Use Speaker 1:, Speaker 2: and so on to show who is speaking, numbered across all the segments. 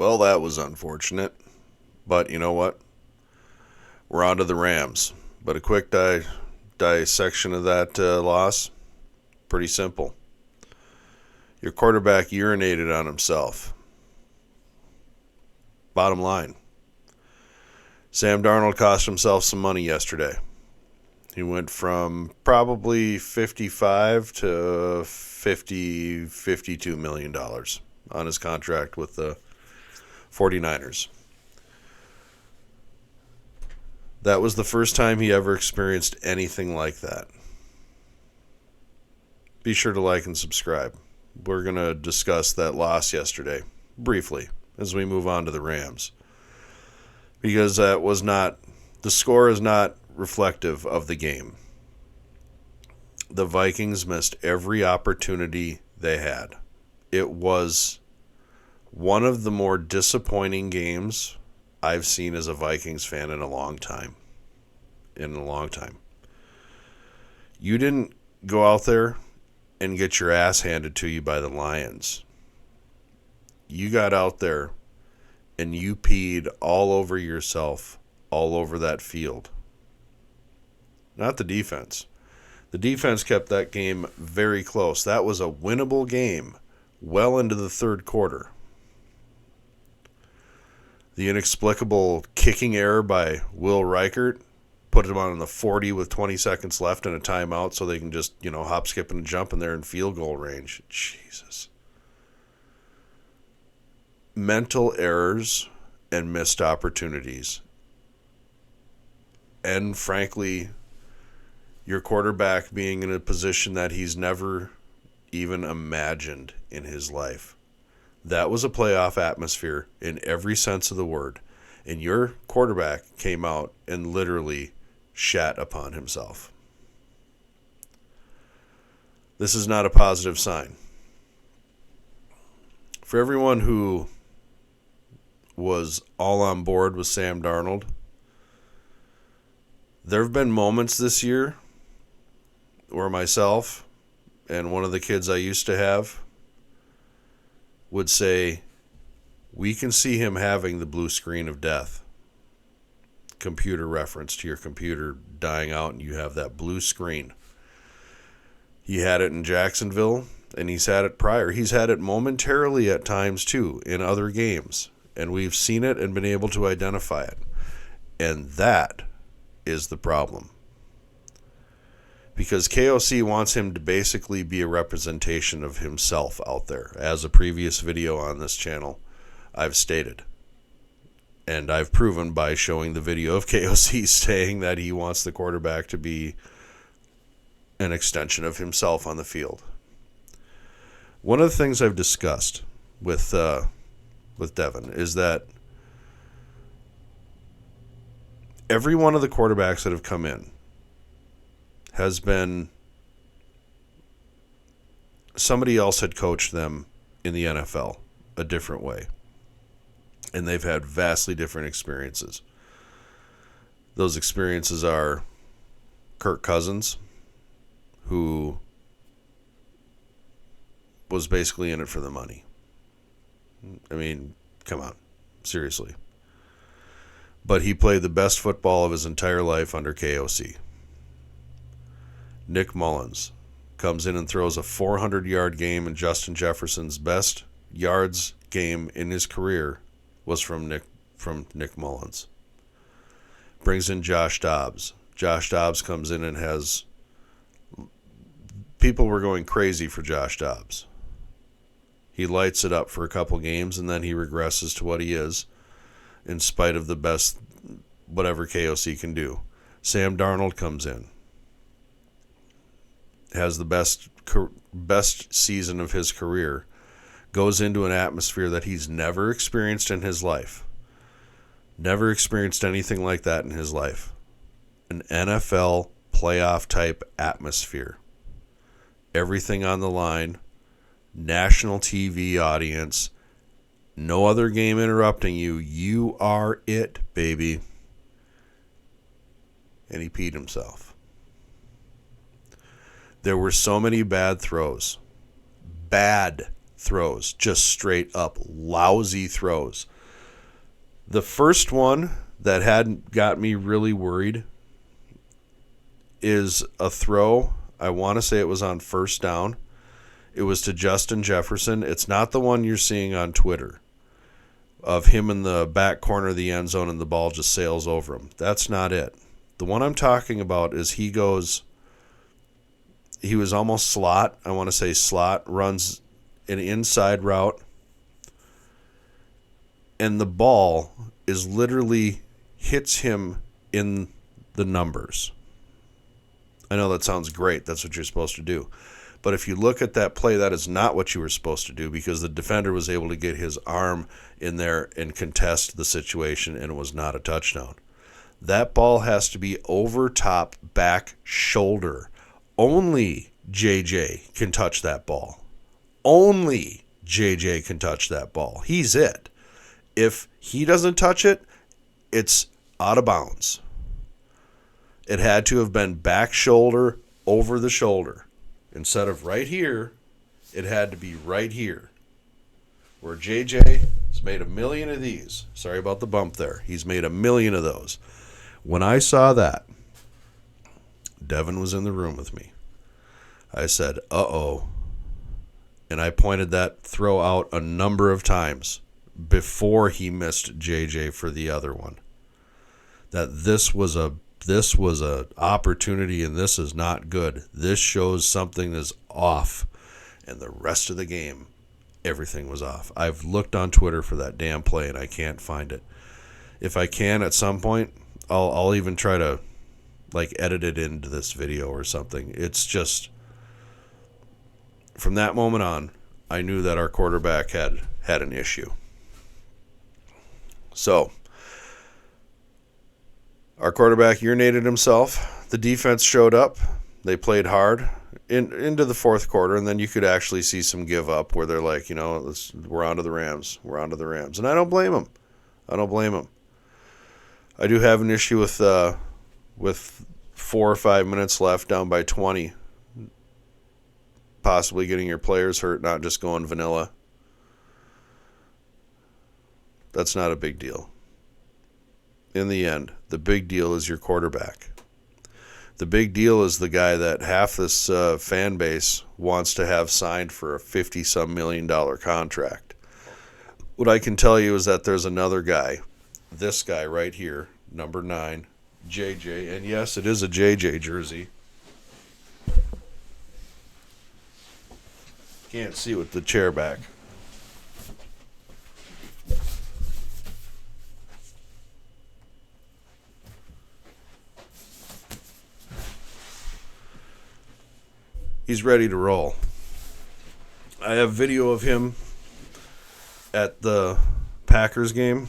Speaker 1: Well, that was unfortunate. But you know what? We're on to the Rams. But a quick dissection of that loss, pretty simple. Your quarterback urinated on himself. Bottom line. Sam Darnold cost himself some money yesterday. He went from probably 55 to 50, $52 million on his contract with the 49ers. That was the first time he ever experienced anything like that. Be sure to like and subscribe. We're going to discuss that loss yesterday briefly as we move on to the Rams. Because the score is not reflective of the game. The Vikings missed every opportunity they had. It was one of the more disappointing games I've seen as a Vikings fan in a long time. You didn't go out there and get your ass handed to you by the Lions. You got out there and you peed all over yourself, all over that field. Not the defense. The defense kept that game very close. That was a winnable game well into the third quarter. The inexplicable kicking error by Will Reichert put him on the 40 with 20 seconds left and a timeout so they can just, hop, skip, and jump in there in field goal range. Jesus. Mental errors and missed opportunities. And frankly, your quarterback being in a position that he's never even imagined in his life. That was a playoff atmosphere in every sense of the word. And your quarterback came out and literally shat upon himself. This is not a positive sign. For everyone who was all on board with Sam Darnold, there have been moments this year where myself and one of the kids I used to have would say, we can see him having the blue screen of death. Computer reference to your computer dying out and you have that blue screen. He had it in Jacksonville and he's had it prior. He's had it momentarily at times too in other games. And we've seen it and been able to identify it. And that is the problem. Because KOC wants him to basically be a representation of himself out there, as a previous video on this channel I've stated. And I've proven by showing the video of KOC saying that he wants the quarterback to be an extension of himself on the field. One of the things I've discussed with Devin is that every one of the quarterbacks that have come in has been somebody else had coached them in the NFL a different way. And they've had vastly different experiences. Those experiences are Kirk Cousins, who was basically in it for the money. I mean, come on, seriously. But he played the best football of his entire life under KOC. Nick Mullins comes in and throws a 400-yard game, and Justin Jefferson's best yards game in his career was from Nick Mullins. Brings in Josh Dobbs. Josh Dobbs comes in and has... People were going crazy for Josh Dobbs. He lights it up for a couple games, and then he regresses to what he is, in spite of the best, whatever KOC can do. Sam Darnold comes in. Has the best season of his career. Goes into an atmosphere that he's never experienced in his life. Never experienced anything like that in his life. An NFL playoff type atmosphere. Everything on the line. National TV audience. No other game interrupting you. You are it, baby. And he peed himself. There were so many bad throws. Bad throws, just straight up lousy throws. The first one that had got me really worried is a throw. I want to say it was on first down. It was to Justin Jefferson. It's not the one you're seeing on Twitter of him in the back corner of the end zone and the ball just sails over him. That's not it. The one I'm talking about is he was almost slot. I want to say slot, runs an inside route, and the ball is literally hits him in the numbers. I know that sounds great. That's what you're supposed to do. But if you look at that play, that is not what you were supposed to do, because the defender was able to get his arm in there and contest the situation, and it was not a touchdown. That ball has to be over top, back, shoulder. Only JJ can touch that ball. Only JJ can touch that ball. He's it. If he doesn't touch it, it's out of bounds. It had to have been back shoulder, over the shoulder. Instead of right here, it had to be right here. Where JJ has made 1 million of these. Sorry about the bump there. He's made 1 million of those. When I saw that, Devin was in the room with me. I said, uh-oh. And I pointed that throw out a number of times before he missed JJ for the other one. That this was a opportunity, and this is not good. This shows something is off. And the rest of the game, everything was off. I've looked on Twitter for that damn play, and I can't find it. If I can at some point, I'll even try to edit it into this video or something. It's just, from that moment on, I knew that our quarterback had an issue. So, our quarterback urinated himself. The defense showed up. They played hard into the fourth quarter, and then you could actually see some give up where they're like, we're on to the Rams. We're on to the Rams. And I don't blame them. I do have an issue with 4 or 5 minutes left, down by 20, possibly getting your players hurt, not just going vanilla. That's not a big deal. In the end, the big deal is your quarterback. The big deal is the guy that half this fan base wants to have signed for a $50-some million contract. What I can tell you is that there's another guy, this guy right here, number 9, JJ, and yes, it is a JJ jersey. Can't see with the chair back. He's ready to roll. I have video of him at the Packers game.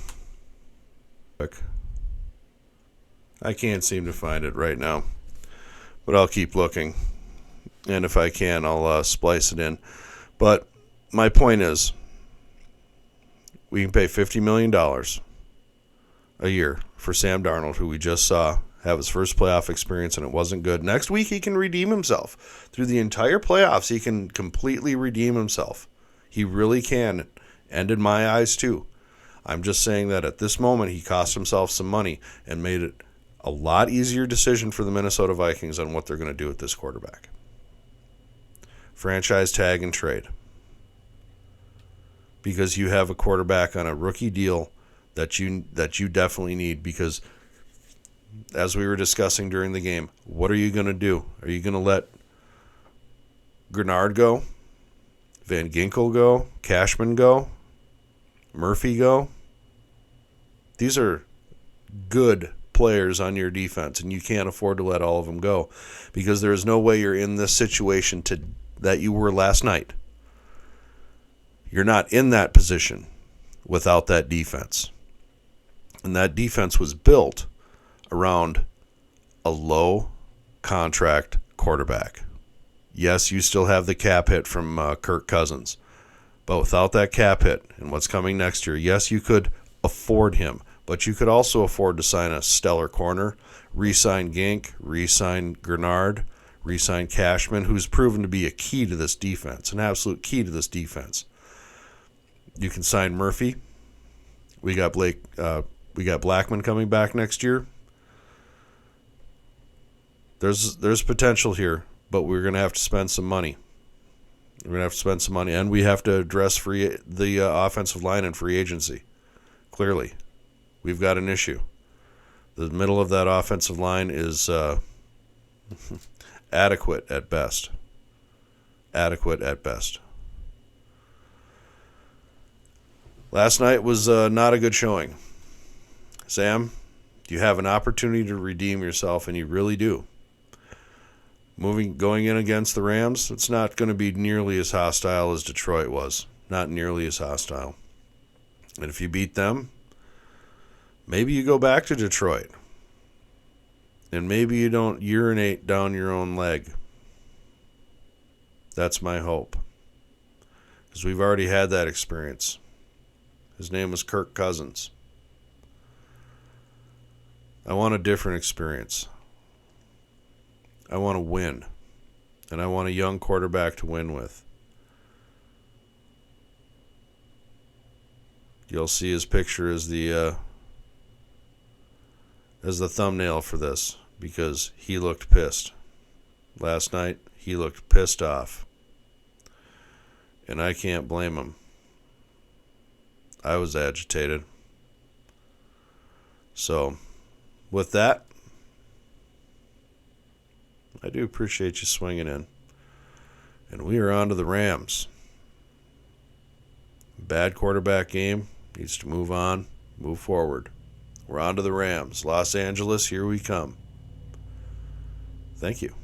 Speaker 1: I can't seem to find it right now, but I'll keep looking. And if I can, I'll splice it in. But my point is, we can pay $50 million a year for Sam Darnold, who we just saw have his first playoff experience, and it wasn't good. Next week, he can redeem himself. Through the entire playoffs, he can completely redeem himself. He really can, and in my eyes, too. I'm just saying that at this moment, he cost himself some money and made it a lot easier decision for the Minnesota Vikings on what they're going to do with this quarterback. Franchise tag and trade. Because you have a quarterback on a rookie deal that you definitely need, because as we were discussing during the game, what are you going to do? Are you going to let Grenard go? Van Ginkel go? Cashman go? Murphy go? These are good players on your defense, and you can't afford to let all of them go, because there is no way you're in this situation that you were last night. You're not in that position without that defense. And that defense was built around a low contract quarterback. Yes, you still have the cap hit from Kirk Cousins, but without that cap hit and what's coming next year, yes, you could afford him, but you could also afford to sign a stellar corner, re-sign Gink, re-sign Grenard, re-sign Cashman, who's proven to be a key to this defense, an absolute key to this defense. You can sign Murphy. We got Blackman coming back next year. There's potential here, but we're going to have to spend some money. We're going to have to spend some money, and we have to address the offensive line and free agency. Clearly, we've got an issue. The middle of that offensive line is adequate at best. Adequate at best. Last night was not a good showing. Sam, you have an opportunity to redeem yourself, and you really do. Going in against the Rams, it's not going to be nearly as hostile as Detroit was. Not nearly as hostile. And if you beat them, maybe you go back to Detroit. And maybe you don't urinate down your own leg. That's my hope. Because we've already had that experience. His name was Kirk Cousins. I want a different experience. I want to win. And I want a young quarterback to win with. You'll see his picture as the thumbnail for this, because he looked pissed. Last night, he looked pissed off. And I can't blame him. I was agitated. So, with that, I do appreciate you swinging in. And we are on to the Rams. Bad quarterback game. Needs to move on. Move forward. We're on to the Rams. Los Angeles, here we come. Thank you.